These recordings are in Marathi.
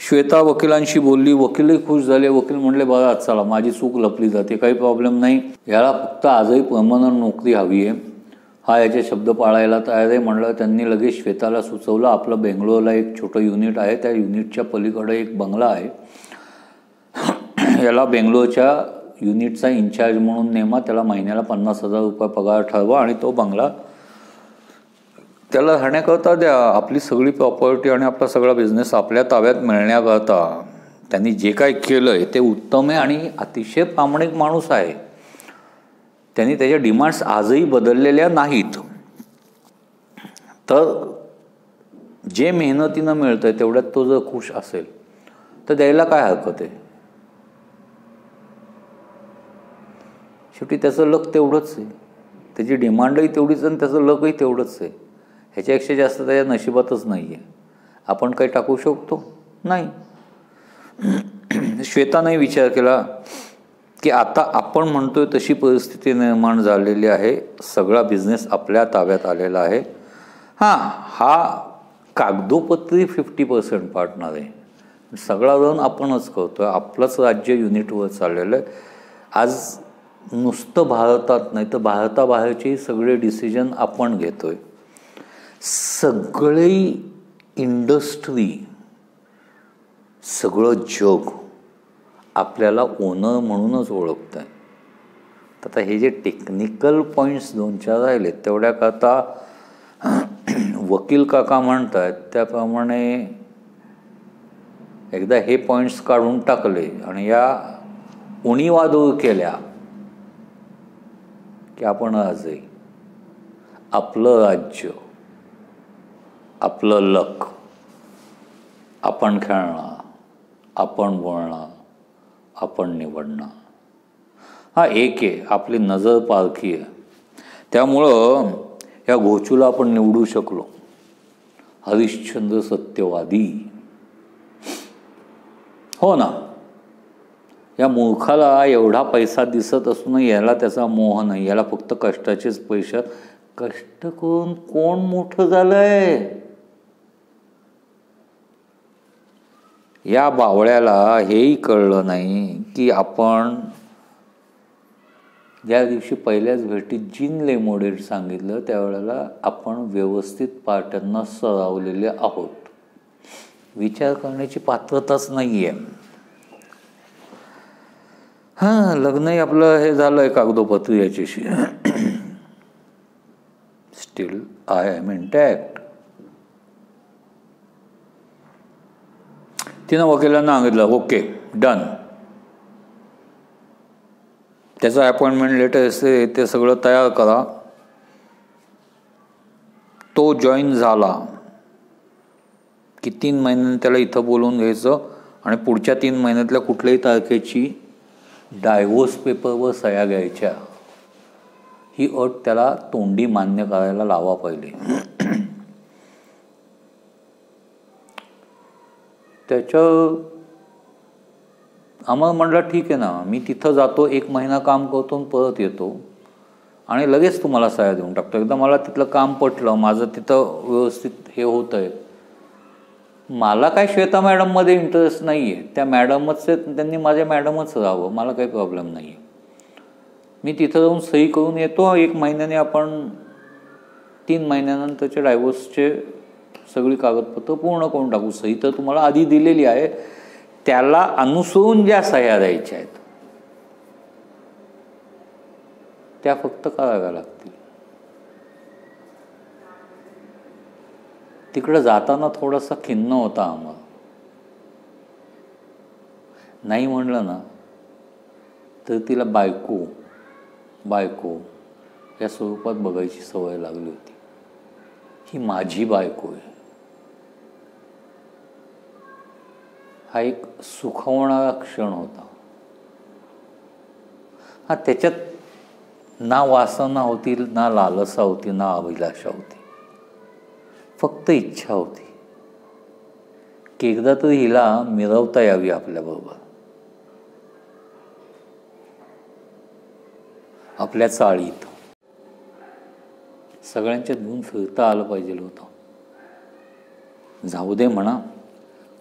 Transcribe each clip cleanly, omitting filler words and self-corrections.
श्वेता वकिलांशी बोलली, वकीलही खुश झाले. वकील म्हणले बघा चला माझी चूक लपली जाते, काही प्रॉब्लेम नाही, याला फक्त आजही परमनंट नोकरी हवी आहे, हा याचे शब्द पाळायला तयार आहे. म्हणलं त्यांनी लगेच श्वेताला सुचवलं आपलं बेंगलोरला एक छोटं युनिट आहे, त्या युनिटच्या पलीकडे एक बंगला आहे, याला बेंगलोरच्या युनिटचा इन्चार्ज म्हणून नेमा, त्याला महिन्याला 50,000 रुपये पगार ठरवा आणि तो बंगला त्याला राहण्याकरता द्या. आपली सगळी प्रॉपर्टी आणि आपला सगळा बिझनेस आपल्या ताब्यात मिळण्याकरता त्यांनी जे काय केलं आहे ते उत्तम आहे आणि अतिशय प्रामाणिक माणूस आहे. त्यांनी त्याच्या डिमांड्स आजही बदललेल्या नाहीत. तर जे मेहनतीनं मिळतं आहे तेवढ्यात तो जर खुश असेल तर द्यायला काय हरकत आहे. शेवटी त्याचं लक तेवढंच आहे, त्याची डिमांडही तेवढीच आणि त्याचं लकही तेवढंच आहे. ह्याच्यापेक्षा जास्त त्याच्या नशिबातच नाही आहे. आपण काही टाकू शकतो नाही. श्वेताने विचार केला की आता आपण म्हणतोय तशी परिस्थिती निर्माण झालेली आहे, सगळा बिझनेस आपल्या ताब्यात आलेला आहे. हा कागदोपत्री 50% पार्टनर आहे, सगळा रन आपणच करतोय, आपलंच राज्य युनिटवर चाललेलं आहे. आज नुसतं भारतात नाही तर भारताबाहेरचे सगळे डिसिजन आपण घेतोय. सगळे इंडस्ट्री, सगळं जग आपल्याला ओनर म्हणूनच ओळखतं आहे. तर आता हे जे टेक्निकल पॉईंट्स 2-4 राहिले तेवढ्याकरता वकील काका म्हणत आहेत त्याप्रमाणे एकदा हे पॉईंट्स काढून टाकले आणि या उणीवा दूर केल्या की आपण आजही आपलं राज्य, आपलं लक, आपण खेळणं, आपण बोलणं, आपण निवडणं, एक आहे, आपली नजर पारखी आहे. त्यामुळं या घोचूला आपण निवडू शकलो. हरिश्चंद्र सत्यवादी, हो ना. या मूर्खाला एवढा पैसा दिसत असूनही याला त्याचा मोह नाही, याला फक्त कष्टाचेच पैसे. कष्ट करून कोण मोठं झालंय? या बावळ्याला हेही कळलं नाही की आपण ज्या दिवशी पहिल्याच भेटीत जीन लेमोडेट सांगितलं त्यावेळेला आपण व्यवस्थित पार्ट्यांना सरावलेले आहोत. विचार करण्याची पात्रताच नाही आहे. लग्नही आपलं हे झालंय कागदोपत्री याच्याशी. Still I am intact. तिनं वकिलांना सांगितलं ओके डन. त्याचं अपॉइंटमेंट लेटर असते ते सगळं तयार करा. तो जॉईन झाला की 3 महिन्यांनी त्याला इथं बोलवून घ्यायचं आणि पुढच्या 3 महिन्यातल्या कुठल्याही तारखेची डायव्होर्स पेपरवर सह्या घ्यायच्या. ही अट त्याला तोंडी मान्य करायला लावा पहिले. त्याचं आम्हाला म्हटलं ठीक आहे ना, मी तिथं जातो, 1 महिना काम करतो आणि परत येतो आणि लगेच तुम्हाला सह्या देऊन टाकतो. एकदा मला तिथलं काम पटलं, माझं तिथं व्यवस्थित हे होतं आहे. मला काय श्वेता मॅडममध्ये इंटरेस्ट नाही आहे, त्या मॅडमच आहेत, त्यांनी माझ्या मॅडमच राहावं, मला काही प्रॉब्लेम नाही आहे. मी तिथं जाऊन सही करून येतो, 1 महिन्याने आपण 3 महिन्यानंतरच्या डायव्होर्सचे सगळी कागदपत्र पूर्ण करून टाकू. सही तर तुम्हाला आधी दिलेली आहे, त्याला अनुसरून ज्या सह्या द्यायच्या आहेत त्या फक्त कराव्या लागतील. तिकडं जाताना थोडासा खिन्न होता आम्हाला. नाही म्हणलं ना तर तिला बायको या स्वरूपात बघायची सवय लागली होती. ही माझी बायको आहे. हा एक सुखवणारा क्षण होता. त्याच्यात ना वासना होती, ना लालसा होती, ना अभिलाषा होती, फक्त इच्छा होती की एकदा तरी हिला मिरवता यावी आपल्याबरोबर, आपल्या चाळीत सगळ्यांच्यात घेऊन फिरता आलं पाहिजे होतं. जाऊ दे म्हणा,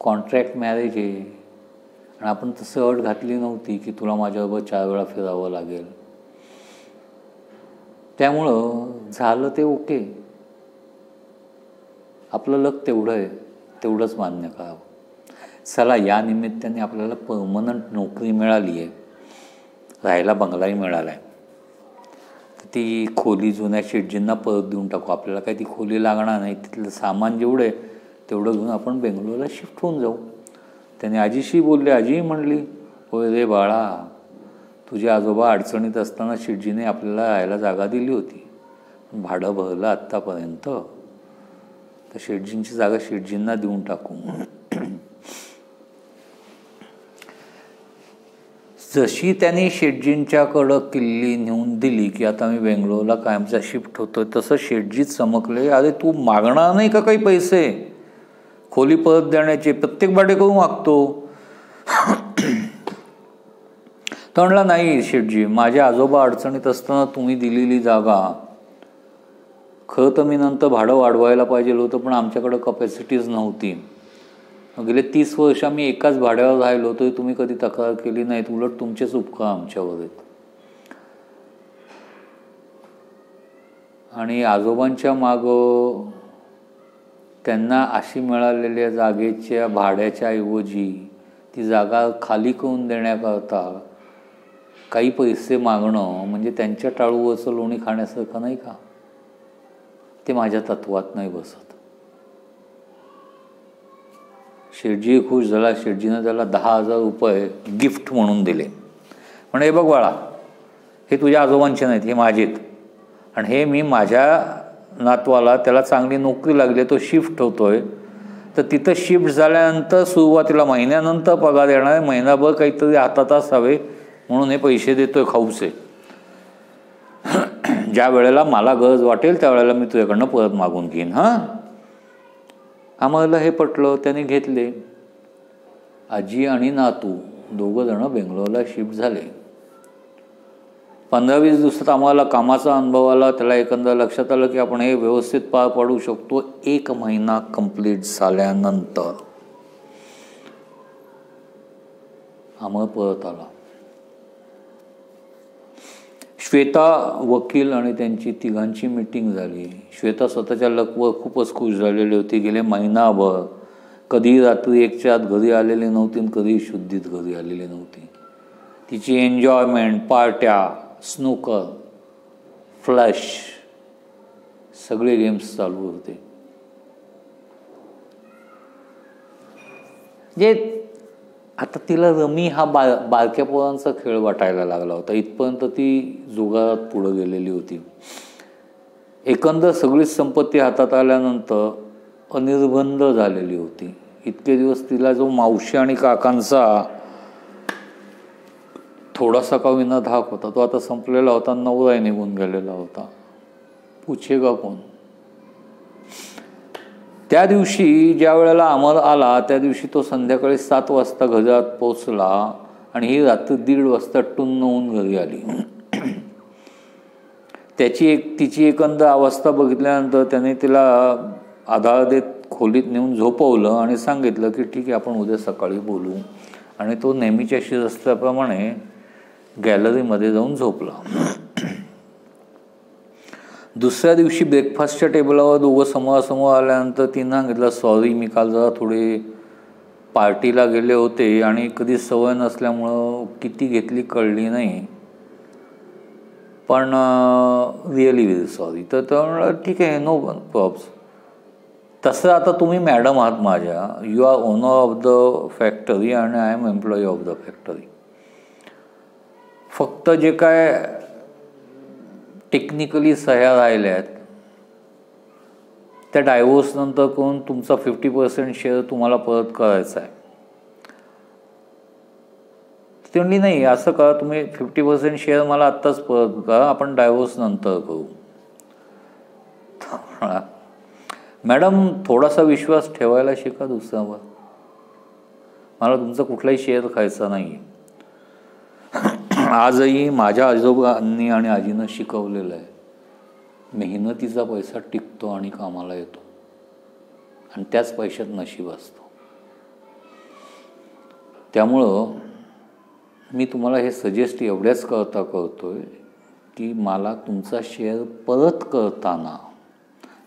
कॉन्ट्रॅक्ट मॅरेज आहे आणि आपण तसं अट घातली नव्हती की तुला माझ्याबरोबर 4 वेळा फिरावं लागेल. त्यामुळं झालं ते ओके. आपलं लक तेवढं आहे, तेवढंच मान्य करावं. चला, या निमित्ताने आपल्याला परमनंट नोकरी मिळाली आहे, राहायला बंगलाही मिळाला आहे. ती खोली जुन्या शेटजींना परत देऊन टाकू. आपल्याला काही ती खोली लागणार नाही. तिथलं सामान जेवढं आहे तेवढं घेऊन आपण बेंगलोरला शिफ्ट होऊन जाऊ. त्याने आजीशी बोलले. आजी म्हणली, होय रे बाळा, तुझे आजोबा अडचणीत असताना शेटजीने आपल्याला राहायला जागा दिली होती, भाडं भरलं आत्तापर्यंत, तर शेटजींची जागा शेटजींना देऊन टाकू. जशी त्यांनी शेटजींच्याकडं किल्ली नेऊन दिली की आता मी बेंगलोरला कायमचा शिफ्ट होतोय, तसं शेटजीच चमकले. अरे तू मागणार नाही का काही पैसे खोली परत देण्याचे? प्रत्येक भाडेकरू मागतो. तर म्हणला, नाही शेटजी, माझे आजोबा अडचणीत असताना तुम्ही दिलेली जागा, खरं तर मी नंतर भाडं वाढवायला पाहिजे होतं, पण आमच्याकडं कपॅसिटीज नव्हती. गेले 30 वर्ष आम्ही एकाच भाड्यावर राहिलो, तरी तुम्ही कधी तक्रार केली नाहीत. उलट तुमचेच उपकार आमच्यावर आहेत. आणि आजोबांच्या मागं त्यांना अशी मिळालेल्या जागेच्या भाड्याच्या ऐवजी ती जागा खाली करून देण्याकरता काही पैसे मागणं म्हणजे त्यांच्या टाळूवरचं लोणी खाण्यासारखं नाही का? ते माझ्या तत्वात नाही बसत. शेटजी खुश झाला. शेटजीनं त्याला 10,000 रुपये गिफ्ट म्हणून दिले. म्हणजे हे बघ बाळा, हे तुझ्या आजोबांचे नाहीत, हे माझेत, आणि हे मी माझ्या नातवाला, त्याला चांगली नोकरी लागली, तो शिफ्ट होतोय, तर तिथं शिफ्ट झाल्यानंतर सुरुवातीला महिन्यानंतर पगार येणार आहे, महिनाभर काहीतरी हातात असावे म्हणून हे पैसे देतोय खाऊचे. ज्या वेळेला मला गरज वाटेल त्यावेळेला मी तुझ्याकडनं परत मागून घेईन. हां, आम्हाला हे पटलं. त्याने घेतले. आजी आणि नातू दोघं जण बेंगलोरला शिफ्ट झाले. 15-20 दिवसात आम्हाला कामाचा अनुभव आला. त्याला एकंदर लक्षात आलं की आपण हे व्यवस्थित पार पाडू शकतो. 1 महिना कंप्लीट झाल्यानंतर अमर परत आला. श्वेता वकील आणि त्यांची तिघांची मीटिंग झाली. श्वेता स्वतःच्या लकवर खूपच खुश झालेली होती. गेले महिनाभर कधी रात्री 1च्या आत घरी आलेली नव्हती आणि कधी शुद्धीत घरी आलेली नव्हती. तिची एन्जॉयमेंट, पार्ट्या, स्नूकर, फ्लॅश, सगळे गेम्स चालू होते. जे आता तिला रमी हा बारक्या पोरांचा खेळ वाटायला लागला होता. इथपर्यंत ती जुगारात पुढे गेलेली होती. एकंदर सगळीच संपत्ती हातात आल्यानंतर अनिर्बंध झालेली होती. इतके दिवस तिला जो मावशी आणि काकांचा थोडासा का विना धाक होता, तो आता संपलेला होता. नवरा निघून गेलेला होता. पूछेगा कोण? त्या दिवशी ज्या वेळेला अमर आला त्या दिवशी तो संध्याकाळी 7 वाजता घरात पोचला आणि ही रात्री 1:30 वाजता टुन्न होऊन घरी आली. तिची एकंदर अवस्था बघितल्यानंतर त्याने तिला आधार देत खोलीत नेऊन झोपवलं आणि सांगितलं की ठीक आहे, आपण उद्या सकाळी बोलू. आणि तो नेहमीच्या शिरस्त्याप्रमाणे गॅलरीमध्ये जाऊन झोपला. दुसऱ्या दिवशी ब्रेकफास्टच्या टेबलावर दोघं समोरासमोर आल्यानंतर तिनं सांगितलं, सॉरी, मी काल जरा थोडे पार्टीला गेले होते आणि कधी सवय नसल्यामुळं किती घेतली कळली नाही, पण रिअली व्हेरी सॉरी. तर म्हणलं ठीक आहे, नो प्रॉब्स. तसं आता तुम्ही मॅडम आहात माझ्या, you are owner of the factory आणि I am employee of the factory. फक्त जे काय टेक्निकली सह्या राहिल्या आहेत त्या डायव्होर्स नंतर करून तुमचा 50% शेअर तुम्हाला परत करायचा आहे. ती म्हणली, नाही असं करा, तुम्ही 50% शेअर मला आत्ताच परत करा, आपण डायव्होर्स नंतर करू. मॅडम, थोडासा विश्वास ठेवायला शिका दुसऱ्यावर. मला तुमचा कुठलाही शेअर खायचा नाही. आजही माझ्या आजोबांनी आणि आजीनं शिकवलेलं आहे, मेहनतीचा पैसा टिकतो आणि कामाला येतो आणि त्याच पैशात नशीब असतो. त्यामुळं मी तुम्हाला हे सजेस्ट एवढ्याच करतोय की मला तुमचा शेअर परत करताना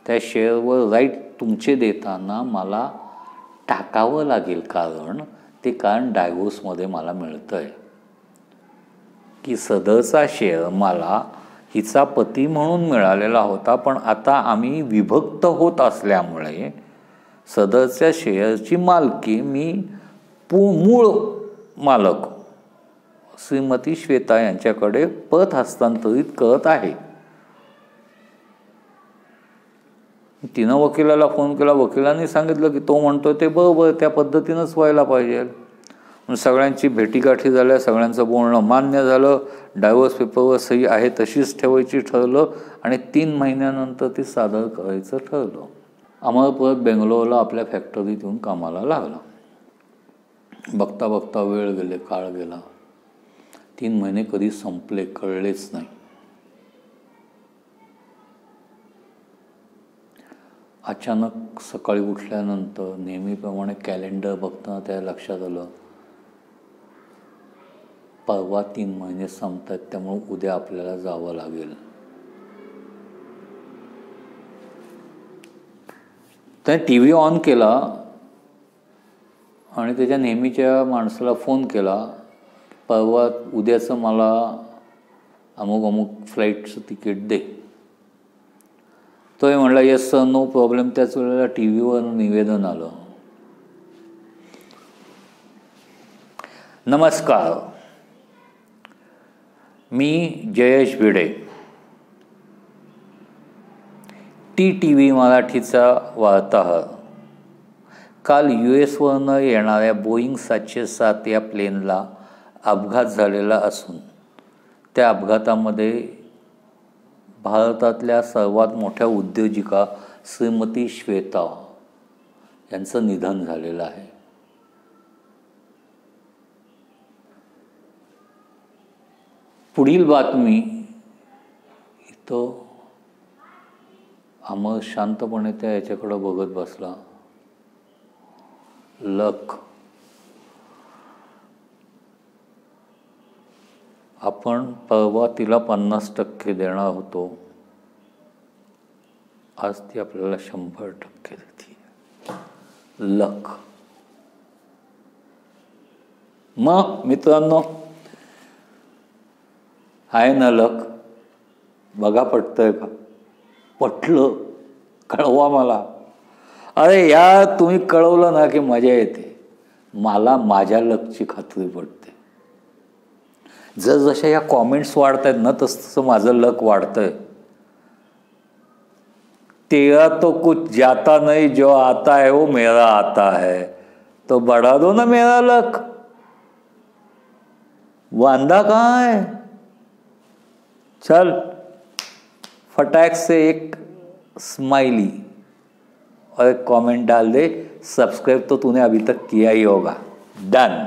त्या शेअरवर राईट तुमचे देताना मला टाकावं लागेल, कारण डायव्होर्समध्ये मला मिळतं आहे की सदरचा शेअर मला हिचा पती म्हणून मिळालेला होता, पण आता आम्ही विभक्त होत असल्यामुळे सदरच्या शेअरची मालकी मी मूळ मालक श्रीमती श्वेता यांच्याकडे परत हस्तांतरित करत आहे. तिनं वकिलाला फोन केला. वकिलांनी सांगितलं की तो म्हणतोय ते बरोबर, त्या पद्धतीनंच व्हायला पाहिजे. सगळ्यांची भेटीगाठी झाल्या, सगळ्यांचं बोलणं मान्य झालं. डायव्होर्स पेपरवर सही आहे तशीच ठेवायची ठरलं आणि 3 महिन्यानंतर ती सादर करायचं ठरलं. अमर परत बेंगलोरला आपल्या फॅक्टरीत येऊन कामाला लागला. बघता बघता वेळ गेले, काळ गेला. 3 महिने कधी संपले कळलेच नाही. अचानक सकाळी उठल्यानंतर नेहमीप्रमाणे कॅलेंडर बघताना त्या लक्षात आलं, परवा 3 महिने संपतात, त्यामुळे उद्या आपल्याला जावं लागेल. त्याने टी व्ही ऑन केला आणि त्याच्या नेहमीच्या माणसाला फोन केला, परवा उद्याचं मला अमुक अमुक फ्लाईटचं तिकीट दे. तोही म्हणला येस सर, नो प्रॉब्लेम. त्याच वेळेला टी व्हीवर निवेदन आलं, नमस्कार, मी जयेश भिडे, TTV मराठीचा वार्ताहर. काल US वरनं येणाऱ्या बोईंग 707 या प्लेनला अपघात झालेला असून त्या अपघातामध्ये भारतातल्या सर्वात मोठ्या उद्योजिका श्रीमती श्वेता यांचं निधन झालेलं आहे. पुढील बातमी इथं अमर शांतपणे त्या याच्याकडं बघत बसला. लक, आपण परवा तिला 50% देणार होतो, आज ती आपल्याला 100% देते. लक. मग मित्रांनो, आहे ना लक? बघा पटतंय का? पटलं कळवा मला. अरे यार, तुम्ही कळवलं ना की मजा येते. मला माझ्या लकची खात्री पडते. जसं या कॉमेंट्स वाढत आहेत ना, तसं माझं लक वाढतंय. तेरा तो कुछ जाता नहीं, जो आता है वो मेरा आता है, तो बढ़ा दो ना मेरा लक. वांदा कहाँ है? चल फटाक से एक स्माइली और एक कमेंट डाल दे. सब्सक्राइब तो तूने अभी तक किया ही होगा. डन.